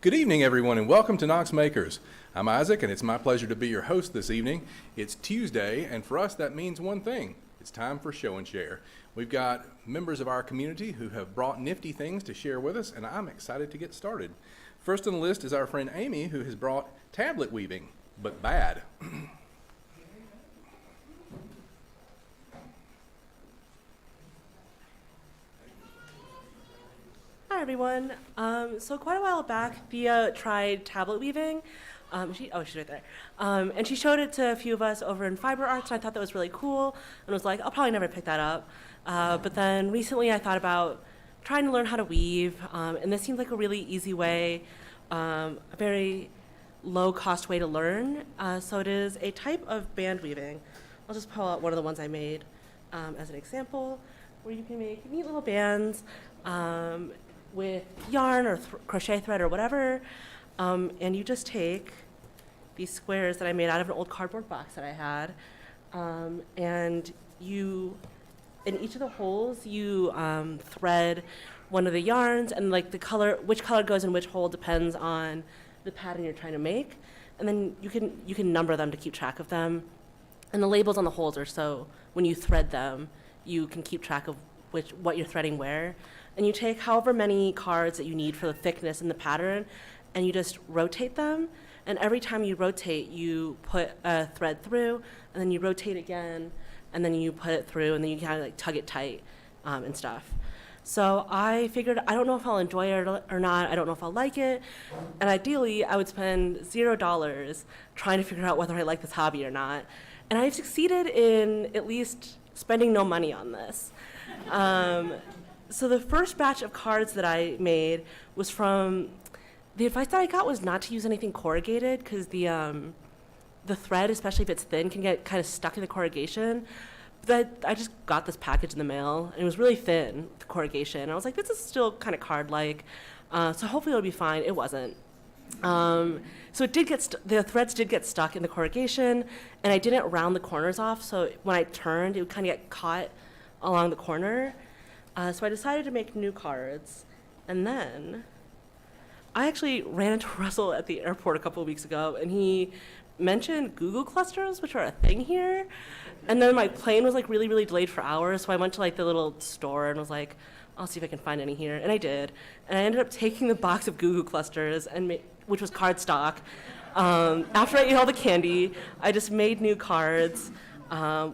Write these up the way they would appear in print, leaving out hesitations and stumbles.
Good evening, everyone, and welcome to Knox Makers. I'm Isaac, and it's my pleasure to be your host this evening. It's Tuesday, and for us, that means one thing. It's time for show and share. We've got members of our community who have brought nifty things to share with us, and I'm excited to get started. First on the list is our friend Amy, who has brought tablet weaving, but bad. Hi everyone. So quite a while back, Thea tried tablet weaving. She's right there. And she showed it to a few of us over in Fiber Arts, and I thought that was really cool, and was like, I'll probably never pick that up. But then recently I thought about trying to learn how to weave, and this seemed like a really easy way, a very low-cost way to learn. So it is a type of band weaving. I'll just pull out one of the ones I made as an example, where you can make neat little bands with yarn or crochet thread or whatever, and you just take these squares that I made out of an old cardboard box that I had, and you, in each of the holes, you thread one of the yarns, and like the color, which color goes in which hole depends on the pattern you're trying to make, and then you can number them to keep track of them, and the labels on the holes are so when you thread them, you can keep track of what you're threading where. And you take however many cards that you need for the thickness and the pattern, and you just rotate them. And every time you rotate, you put a thread through, and then you rotate again, and then you put it through, and then you kind of like tug it tight and stuff. So I figured, I don't know if I'll enjoy it or not. I don't know if I'll like it. And ideally, I would spend $0 trying to figure out whether I like this hobby or not. And I've succeeded in at least spending no money on this. So the first batch of cards that I made was from, the advice that I got was not to use anything corrugated because the thread, especially if it's thin, can get kind of stuck in the corrugation. But I just got this package in the mail, and it was really thin, the corrugation. I was like, this is still kind of card-like, so hopefully it'll be fine. It wasn't. So it did get the threads did get stuck in the corrugation, and I didn't round the corners off, so when I turned, it would kind of get caught along the corner. So I decided to make new cards, and then I actually ran into Russell at the airport a couple of weeks ago, and he mentioned Google clusters, which are a thing here. And then my plane was like really, really delayed for hours, so I went to like the little store and was like, I'll see if I can find any here, and I did. And I ended up taking the box of Google clusters, which was cardstock. After I ate all the candy, I just made new cards,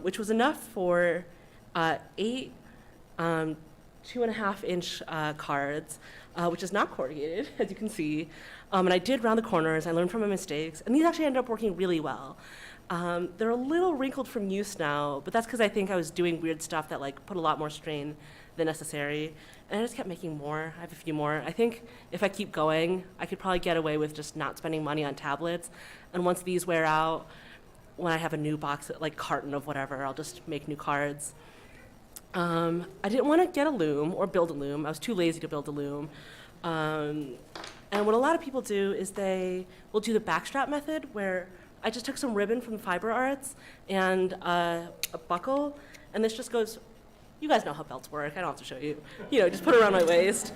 which was enough for 8 2.5-inch cards, which is not corrugated, as you can see. And I did round the corners. I learned from my mistakes. And these actually ended up working really well. They're a little wrinkled from use now, but that's because I think I was doing weird stuff that like put a lot more strain than necessary. And I just kept making more. I have a few more. I think if I keep going, I could probably get away with just not spending money on tablets. And once these wear out, when I have a new box, like carton of whatever, I'll just make new cards. I didn't want to get a loom or build a loom. I was too lazy to build a loom. And what a lot of people do is they will do the backstrap method, where I just took some ribbon from Fiber Arts and a buckle, and this just goes, you guys know how belts work, I don't have to show you. Just put it around my waist.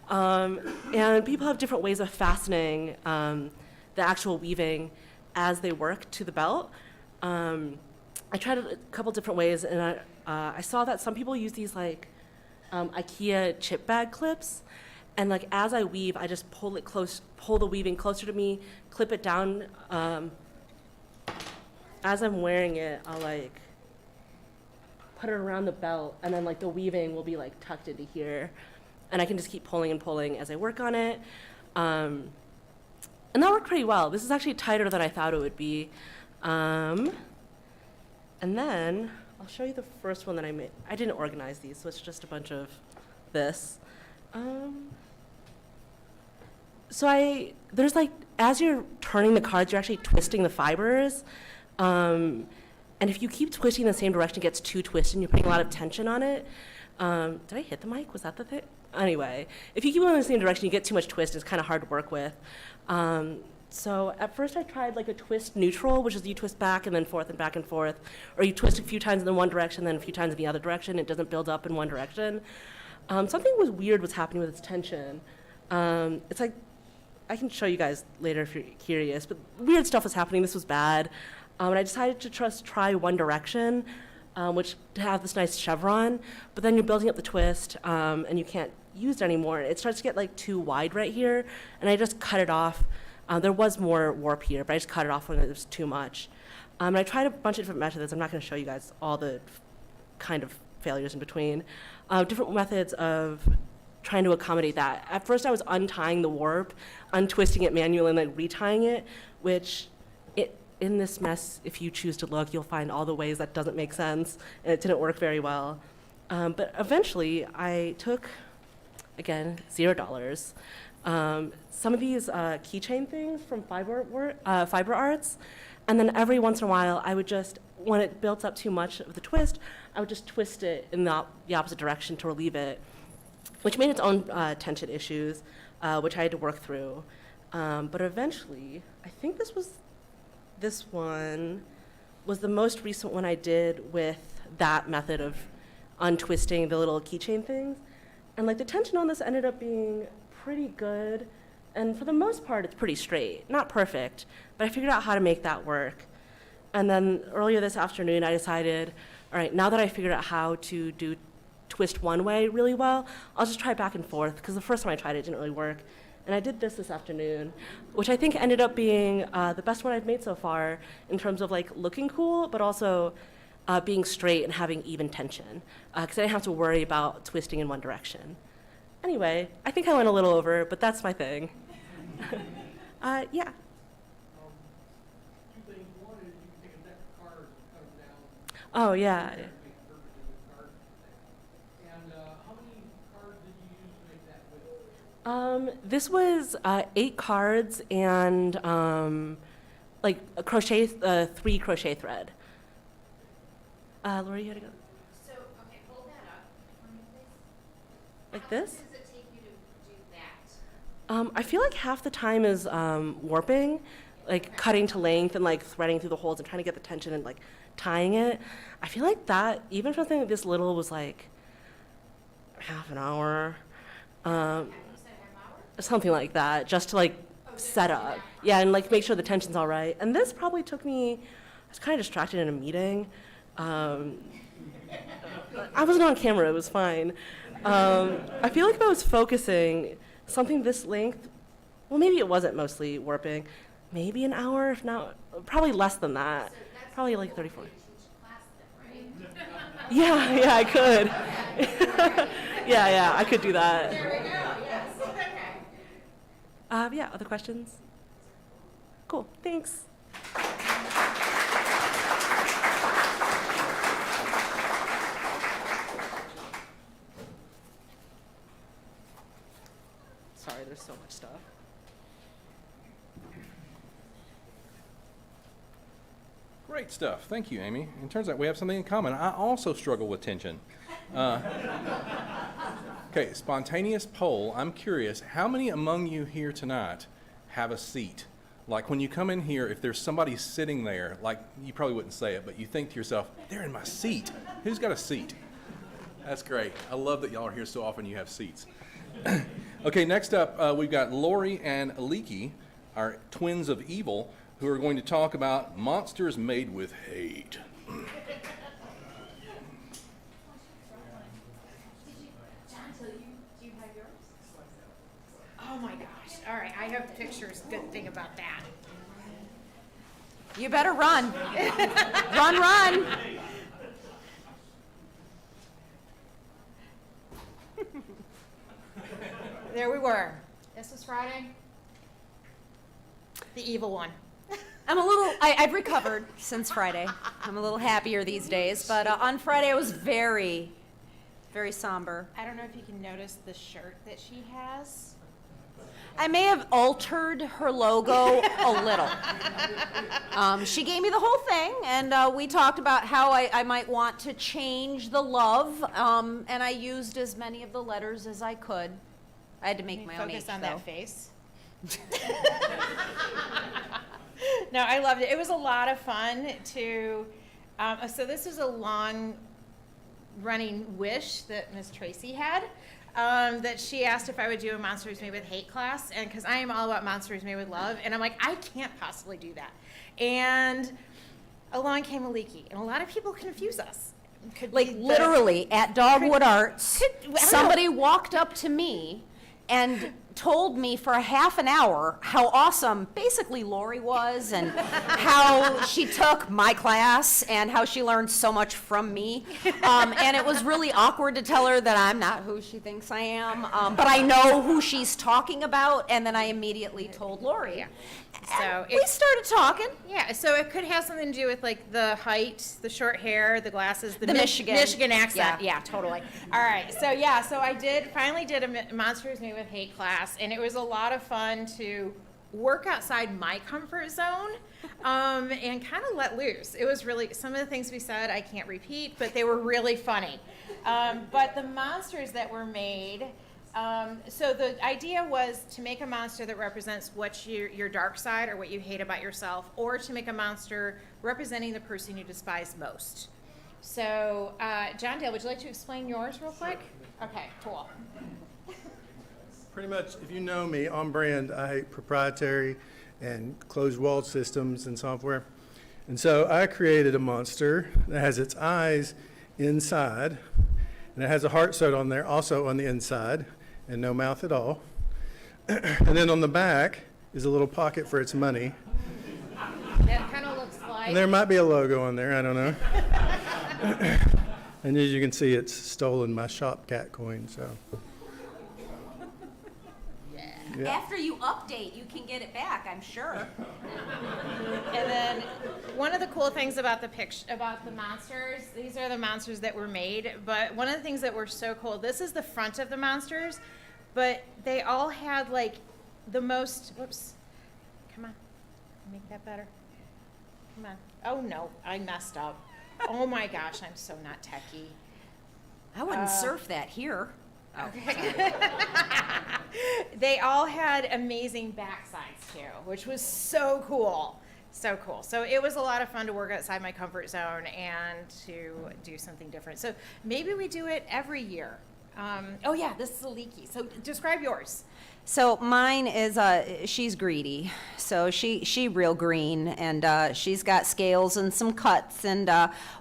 And people have different ways of fastening the actual weaving as they work to the belt. I tried a couple different ways, and I saw that some people use these like IKEA chip bag clips, and like as I weave, I just pull the weaving closer to me, clip it down. As I'm wearing it, I'll like put it around the belt, and then like the weaving will be like tucked into here, and I can just keep pulling and pulling as I work on it. And that worked pretty well. This is actually tighter than I thought it would be. And then I'll show you the first one that I made. I didn't organize these, so it's just a bunch of this. There's like, as you're turning the cards, you're actually twisting the fibers. And if you keep twisting the same direction, it gets too twisted, and you're putting a lot of tension on it. Did I hit the mic? Was that the thing? Anyway, if you keep going in the same direction, you get too much twist. It's kind of hard to work with. So at first I tried like a twist neutral, which is you twist back and then forth and back and forth, or you twist a few times in one direction, then a few times in the other direction. It doesn't build up in one direction. Something was weird was happening with its tension. It's like I can show you guys later if you're curious, but weird stuff was happening. This was bad. And I decided to just try One Direction, which to have this nice chevron, but then you're building up the twist, and you can't use it anymore. It starts to get like too wide right here, and I just cut it off. There was more warp here, but I just cut it off when it was too much. And I tried a bunch of different methods. I'm not going to show you guys all the kind of failures in between. Different methods of trying to accommodate that. At first I was untying the warp, untwisting it manually, and then retying it, which in this mess, if you choose to look, you'll find all the ways that doesn't make sense, and it didn't work very well. But eventually I took, again, $0. Some of these keychain things from Fiber Arts, and then every once in a while I would just, when it built up too much of the twist, I would just twist it in the opposite direction to relieve it, which made its own tension issues, which I had to work through. But eventually, I think this one was the most recent one I did with that method of untwisting the little keychain things. And like the tension on this ended up being pretty good. And for the most part, it's pretty straight. Not perfect, but I figured out how to make that work. And then earlier this afternoon, I decided, all right, now that I figured out how to do twist one way really well, I'll just try back and forth, because the first time I tried it didn't really work. And I did this afternoon, which I think ended up being the best one I've made so far in terms of like looking cool, but also being straight and having even tension, because I didn't have to worry about twisting in one direction. Anyway, I think I went a little over, but that's my thing. Yeah. Two things. One is you can take a deck of cards and cut them down. Oh, yeah. Make perfectly good cards. And how many cards did you use to make that with? This was 8 cards and like a crochet, 3 crochet thread. Lori, you had to go. So, okay, hold that up for me, please. Like this? How long does it take you to do that? I feel like half the time is warping, like cutting to length and like threading through the holes and trying to get the tension and like tying it. I feel like that, even for something like this little, was like half an hour. You said half hour? Something like that, just to like set up. Yeah, and like make sure the tension's all right. And this probably took me, I was kind of distracted in a meeting. I wasn't on camera, it was fine. I feel like if I was focusing something this length, well, maybe it wasn't mostly warping, maybe an hour, if not, probably less than that. So that's Probably the like goal 34. for you to teach class then, right? Yeah, I could. Yeah, I could do that. There we go, yes, okay. Yeah, other questions? Cool, thanks. Sorry, there's so much stuff. Great stuff. Thank you, Amy. It turns out we have something in common. I also struggle with tension. Okay, spontaneous poll. I'm curious, how many among you here tonight have a seat? Like when you come in here, if there's somebody sitting there, like you probably wouldn't say it, but you think to yourself, they're in my seat. Who's got a seat? That's great. I love that y'all are here so often you have seats. Okay, next up, we've got Lori and Aliki, our twins of evil, who are going to talk about monsters made with hate. John, do you have yours? Oh my gosh, all right, I have pictures, good thing about that. You better run. Run. There we were. This was Friday. The evil one. I've recovered since Friday. I'm a little happier these days, but on Friday I was very, very somber. I don't know if you can notice the shirt that she has. I may have altered her logo a little. She gave me the whole thing, and we talked about how I might want to change the love, and I used as many of the letters as I could. I had to make my own H, Focus on though. that face. No, I loved it. It was a lot of fun to, so this is a long running wish that Miss Tracy had. that she asked if I would do a Monsters Made with Hate class, and because I am all about Monsters Made with Love, and I'm like, I can't possibly do that. And along came a leaky, and a lot of people confuse us. Could Like be the- literally at Dogwood Arts, I don't know. somebody walked up to me and told me for a half an hour how awesome basically Lori was and how she took my class and how she learned so much from me. And it was really awkward to tell her that I'm not who she thinks I am, but I know who she's talking about, and then I immediately told Lori. Yeah. So So we it- started talking. Yeah, so it could have something to do with like the height, the short hair, the glasses, The Michigan. Michigan accent. Yeah. Yeah, totally. All right, so I finally did a Monsters Made with Hate class, and it was a lot of fun to work outside my comfort zone and kind of let loose. It was really, some of the things we said I can't repeat, but they were really funny. But the monsters that were made, so the idea was to make a monster that represents what your dark side or what you hate about yourself, or to make a monster representing the person you despise most. So, John Dale, would you like to explain yours real quick? Okay, cool. Pretty much, if you know me, on brand, I hate proprietary and closed walled systems and software. And so I created a monster that has its eyes inside, and it has a heart sewed on there, also on the inside, and no mouth at all. And then on the back is a little pocket for its money. That kind of looks like. And there might be a logo on there, I don't know. And as you can see, it's stolen my shop cat coin, so. Yeah. After you update, you can get it back, I'm sure. And then one of the cool things about about the monsters, these are the monsters that were made, but one of the things that were so cool, this is the front of the monsters, but they all had like the most, whoops, come on, make that better. Come on. Oh no, I messed up. Oh my gosh, I'm so not techie. I wouldn't surf that here. They all had amazing backsides too, which was so cool. So cool. So it was a lot of fun to work outside my comfort zone and to do something different. So maybe we do it every year. Oh yeah, this is a leaky. So describe yours. So mine is, she's greedy. So she real green, and she's got scales and some cuts. And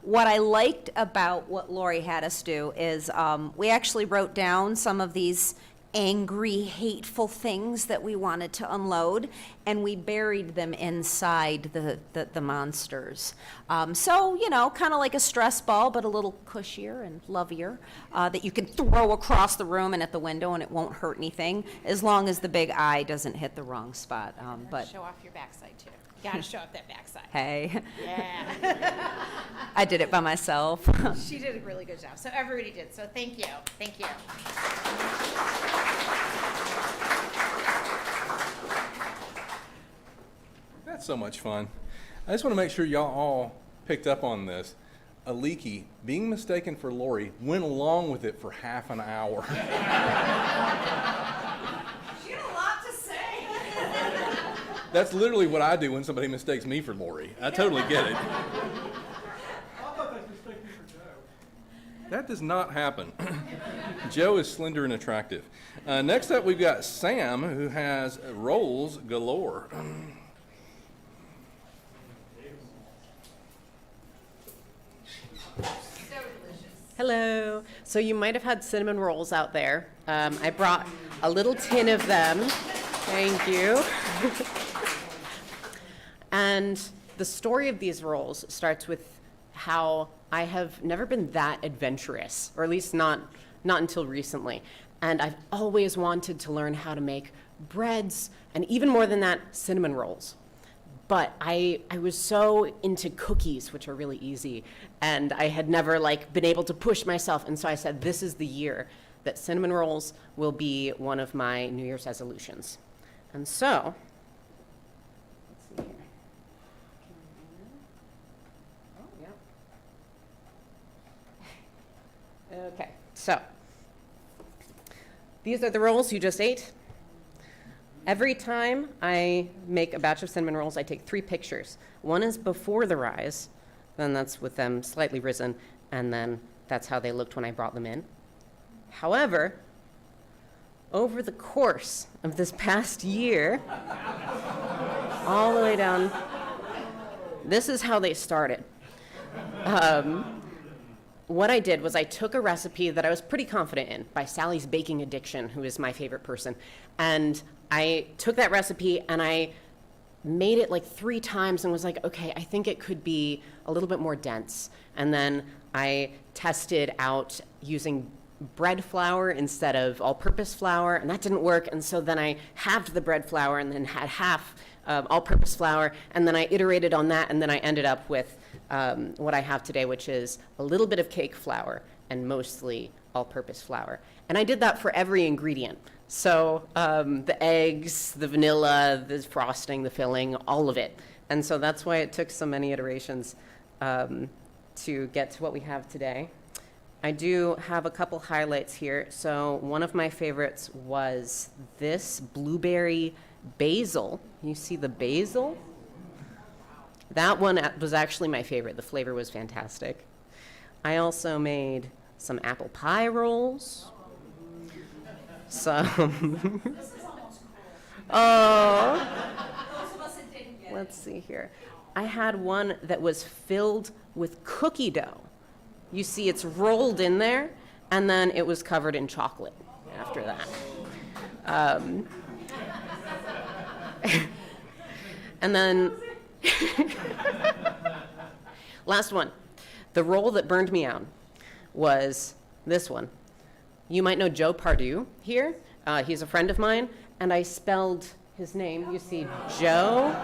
what I liked about what Lori had us do is we actually wrote down some of these angry, hateful things that we wanted to unload, and we buried them inside the monsters. So, you know, kind of like a stress ball, but a little cushier and lovier, that you can throw across the room and at the window, and it won't hurt anything, as long as the big eye doesn't hit the wrong spot. But Show off your backside too. You gotta show off that backside. hey, Yeah. I did it by myself. She did a really good job. So everybody did. So thank you. Thank you. That's so much fun. I just want to make sure y'all all picked up on this. Aliki, being mistaken for Lori, went along with it for half an hour. She had a lot to say. That's literally what I do when somebody mistakes me for Lori. I totally get it. I thought they mistaken me for Joe. That does not happen. Joe is slender and attractive. Next up, we've got Sam, who has rolls galore. Hello. So you might have had cinnamon rolls out there. I brought a little tin of them. Thank you. And the story of these rolls starts with how I have never been that adventurous, or at least not until recently. And I've always wanted to learn how to make breads, and even more than that, cinnamon rolls. But I was so into cookies, which are really easy, and I had never been able to push myself. And so I said, this is the year that cinnamon rolls will be one of my New Year's resolutions. And so, let's see here. Oh, yeah. Okay, so these are the rolls you just ate. Every time I make a batch of cinnamon rolls, I take 3 pictures. One is before the rise, then that's with them slightly risen, and then that's how they looked when I brought them in. However, over the course of this past year, all the way down, this is how they started. What I did was I took a recipe that I was pretty confident in by Sally's Baking Addiction, who is my favorite person. And I took that recipe and I made it like 3 times and was like, okay, I think it could be a little bit more dense. And then I tested out using bread flour instead of all-purpose flour, and that didn't work. And so then I halved the bread flour and then had half all-purpose flour, and then I iterated on that, and then I ended up with what I have today, which is a little bit of cake flour and mostly all-purpose flour. And I did that for every ingredient. So the eggs, the vanilla, the frosting, the filling, all of it. And so that's why it took so many iterations to get to what we have today. I do have a couple highlights here. So one of my favorites was this blueberry basil. You see the basil? That one was actually my favorite. The flavor was fantastic. I also made some apple pie rolls. Some. Oh. Let's see here. I had one that was filled with cookie dough. You see, it's rolled in there, and then it was covered in chocolate after that. And then, last one. The roll that burned me out was this one. You might know Joe Pardue here. He's a friend of mine, and I spelled his name. You see Joe.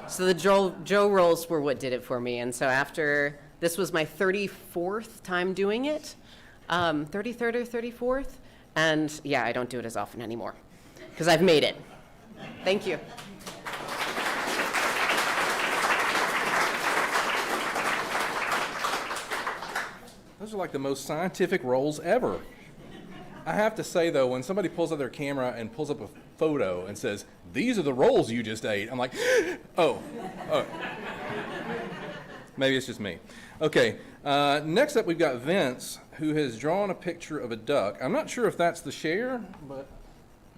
So the Joe rolls were what did it for me. And so after, this was my 34th time doing it, 33rd or 34th. And yeah, I don't do it as often anymore because I've made it. Thank you. Those are like the most scientific rolls ever. I have to say, though, when somebody pulls out their camera and pulls up a photo and says, "These are the rolls you just ate," I'm like, oh. Maybe it's just me. Okay, next up we've got Vince, who has drawn a picture of a duck. I'm not sure if that's the share, but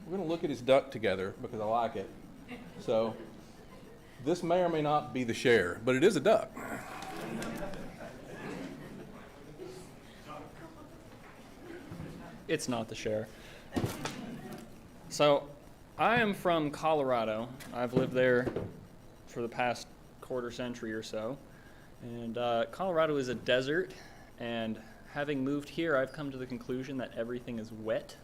we're going to look at his duck together because I like it. So this may or may not be the share, but it is a duck. It's not the share. So, I am from Colorado. I've lived there for the past quarter century or so. And Colorado is a desert, and having moved here, I've come to the conclusion that everything is wet.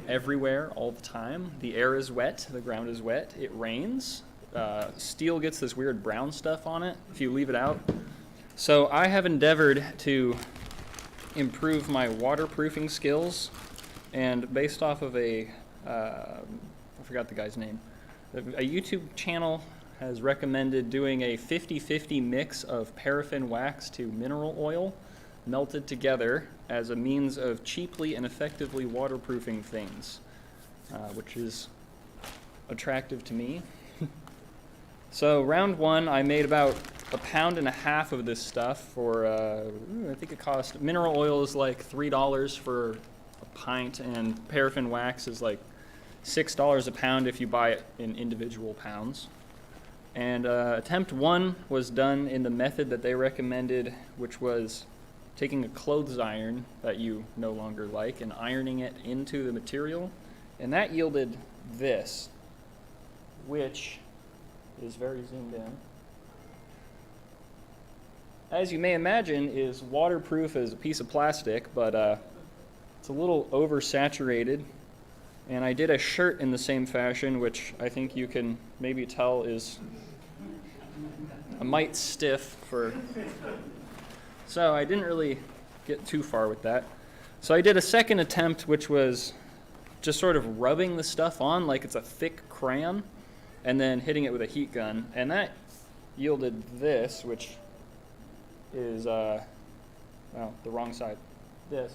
Everywhere, all the time. The air is wet, the ground is wet, it rains. Steel gets this weird brown stuff on it if you leave it out. So I have endeavored to improve my waterproofing skills, and based off of I forgot the guy's name, a YouTube channel has recommended doing a 50-50 mix of paraffin wax to mineral oil melted together as a means of cheaply and effectively waterproofing things, which is attractive to me. So round one, I made about 1.5 pounds of this stuff for, I think it cost, mineral oil is like $3 for a pint, and paraffin wax is like $6 a pound if you buy it in individual pounds. And attempt one was done in the method that they recommended, which was taking a clothes iron that you no longer like and ironing it into the material. And that yielded this, which is very zoomed in. As you may imagine, is waterproof as a piece of plastic, but it's a little oversaturated. And I did a shirt in the same fashion, which I think you can maybe tell is a mite stiff for... So I didn't really get too far with that. So I did a second attempt, which was just sort of rubbing the stuff on like it's a thick crayon, and then hitting it with a heat gun. And that yielded this, which is, well, the wrong side, this,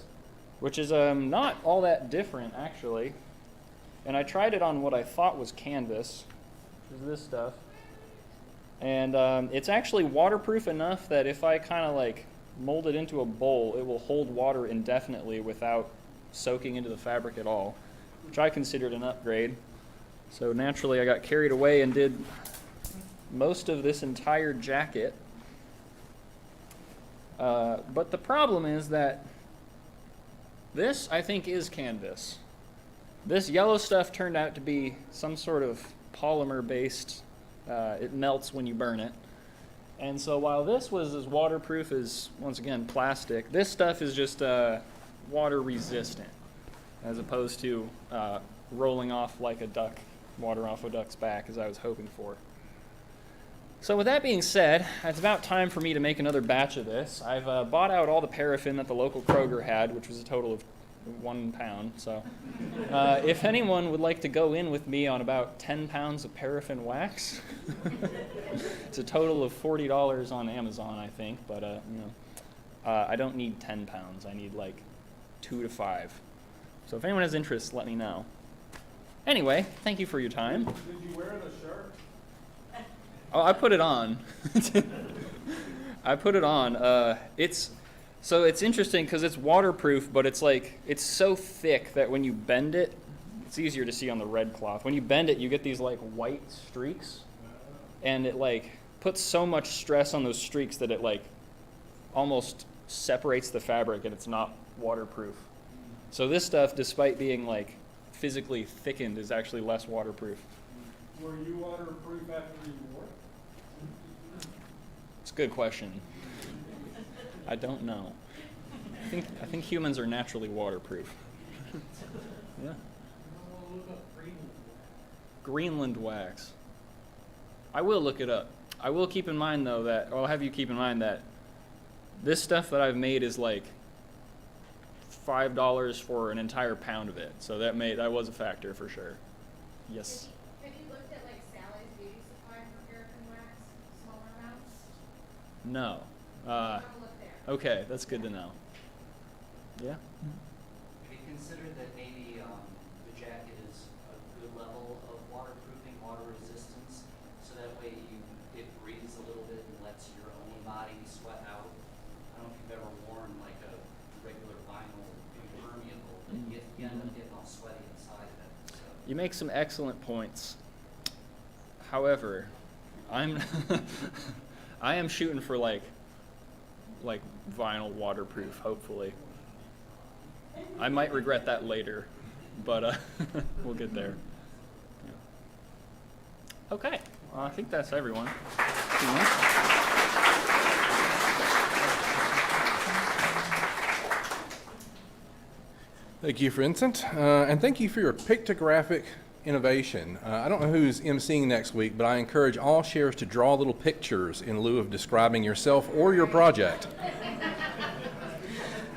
which is not all that different, actually. And I tried it on what I thought was canvas, which is this stuff. And it's actually waterproof enough that if I kind of like mold it into a bowl, it will hold water indefinitely without soaking into the fabric at all, which I considered an upgrade. So naturally I got carried away and did most of this entire jacket. But the problem is that this, I think, is canvas. This yellow stuff turned out to be some sort of polymer-based, it melts when you burn it. And so while this was as waterproof as, once again, plastic, this stuff is just water-resistant, as opposed to rolling off like a duck, water off a duck's back, as I was hoping for. So with that being said, it's about time for me to make another batch of this. I've bought out all the paraffin that the local Kroger had, which was a total of 1 pound. So if anyone would like to go in with me on about 10 pounds of paraffin wax, it's a total of $40 on Amazon, I think. But I don't need 10 pounds. I need like 2 to 5. So if anyone has interest, let me know. Anyway, thank you for your time. Did you wear the shirt? Oh, I put it on. I put it on. So it's interesting because it's waterproof, but it's so thick that when you bend it, it's easier to see on the red cloth. When you bend it, you get these like white streaks, and it like puts so much stress on those streaks that it like almost separates the fabric, and it's not waterproof. So this stuff, despite being like physically thickened, is actually less waterproof. Were you waterproof after you wore it? It's a good question. I don't know. I think humans are naturally waterproof. Yeah. Look up Greenland wax. I will look it up. I will keep in mind though that, or I'll have you keep in mind that this stuff that I've made is like $5 for an entire pound of it. So that was a factor for sure. Yes. Have you looked at like Sally's Beauty Supply for paraffin wax, smaller amounts? No. Have a look there. Okay, that's good to know. Yeah. Have you considered that maybe the jacket is a good level of waterproofing, water resistance, so that way it breathes a little bit and lets your own body sweat out? I don't know if you've ever worn like a regular vinyl impermeable, but you end up getting all sweaty inside of it. So. You make some excellent points. However, I am shooting for like vinyl waterproof, hopefully. I might regret that later, but we'll get there. Yeah. Okay, well, I think that's everyone. Thank you, Vincent, and thank you for your pictographic innovation. I don't know who's emceeing next week, but I encourage all sharers to draw little pictures in lieu of describing yourself or your project.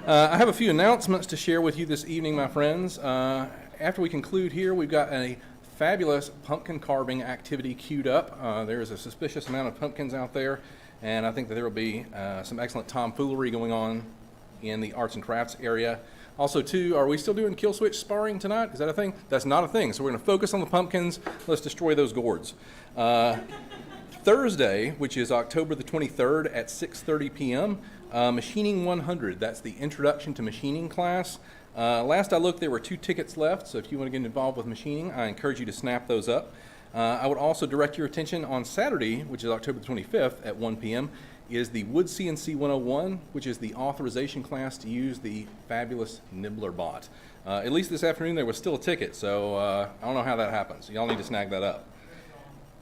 I have a few announcements to share with you this evening, my friends. After we conclude here, we've got a fabulous pumpkin carving activity queued up. There is a suspicious amount of pumpkins out there, and I think that there will be some excellent tomfoolery going on in the arts and crafts area. Also, too, are we still doing kill switch sparring tonight? Is that a thing? That's not a thing. So we're going to focus on the pumpkins. Let's destroy those gourds. Thursday, which is October the 23rd at 6:30 p.m., Machining 100. That's the Introduction to Machining class. Last I looked, there were 2 tickets left. So if you want to get involved with machining, I encourage you to snap those up. I would also direct your attention on Saturday, which is October the 25th at 1 p.m., is the Wood CNC 101, which is the authorization class to use the fabulous Nibbler bot. At least this afternoon there was still a ticket, so I don't know how that happens. Y'all need to snag that up.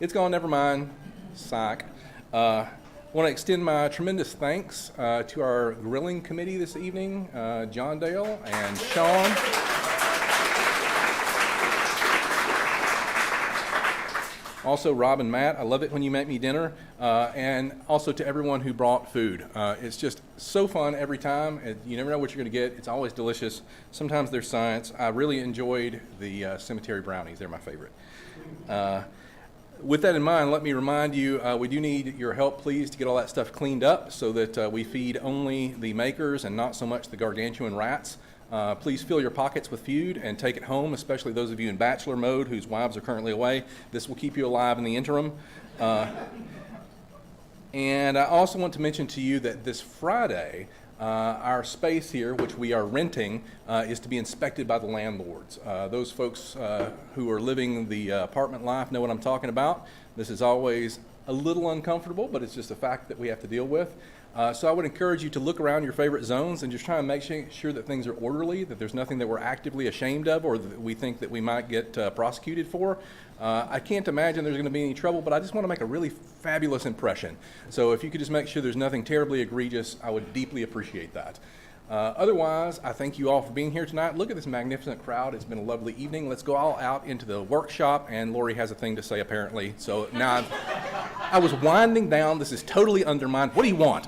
It's gone, never mind. Psych. I want to extend my tremendous thanks to our grilling committee this evening, John Dale and Sean. Also, Rob and Matt, I love it when you make me dinner. And also to everyone who brought food. It's just so fun every time. You never know what you're going to get. It's always delicious. Sometimes there's science. I really enjoyed the cemetery brownies. They're my favorite. With that in mind, let me remind you, we do need your help, please, to get all that stuff cleaned up so that we feed only the makers and not so much the gargantuan rats. Please fill your pockets with food and take it home, especially those of you in bachelor mode whose wives are currently away. This will keep you alive in the interim. And I also want to mention to you that this Friday, Our space here, which we are renting, is to be inspected by the landlords. Those folks who are living the apartment life know what I'm talking about. This is always a little uncomfortable, but it's just a fact that we have to deal with. So I would encourage you to look around your favorite zones and just try and make sure that things are orderly, that there's nothing that we're actively ashamed of or that we think that we might get prosecuted for. I can't imagine there's going to be any trouble, but I just want to make a really fabulous impression. So if you could just make sure there's nothing terribly egregious, I would deeply appreciate that. Otherwise, I thank you all for being here tonight. Look at this magnificent crowd. It's been a lovely evening. Let's go all out into the workshop, and Lori has a thing to say apparently. So now I was winding down. This is totally undermined. What do you want?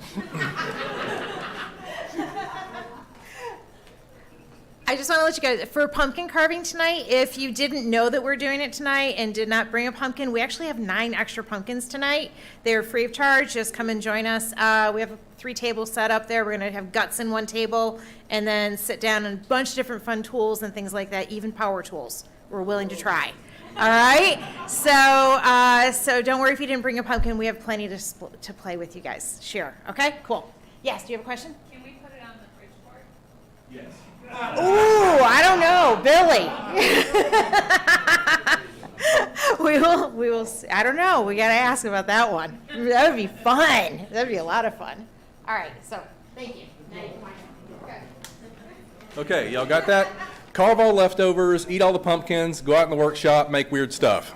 I just want to let you guys, for pumpkin carving tonight, if you didn't know that we're doing it tonight and did not bring a pumpkin, we actually have 9 extra pumpkins tonight. They're free of charge. Just come and join us. We have 3 tables set up there. We're going to have guts in one table and then sit down and a bunch of different fun tools and things like that, even power tools we're willing to try. All right? So don't worry if you didn't bring a pumpkin. We have plenty to play with you guys. Share. Okay? Cool. Yes, do you have a question? Can we put it on the fridge board? Yes. Ooh, I don't know, Billy. we will, I don't know. We got to ask about that one. That would be fun. That'd be a lot of fun. All right, so thank you. Okay, y'all got that? Carve all leftovers, eat all the pumpkins, go out in the workshop, make weird stuff.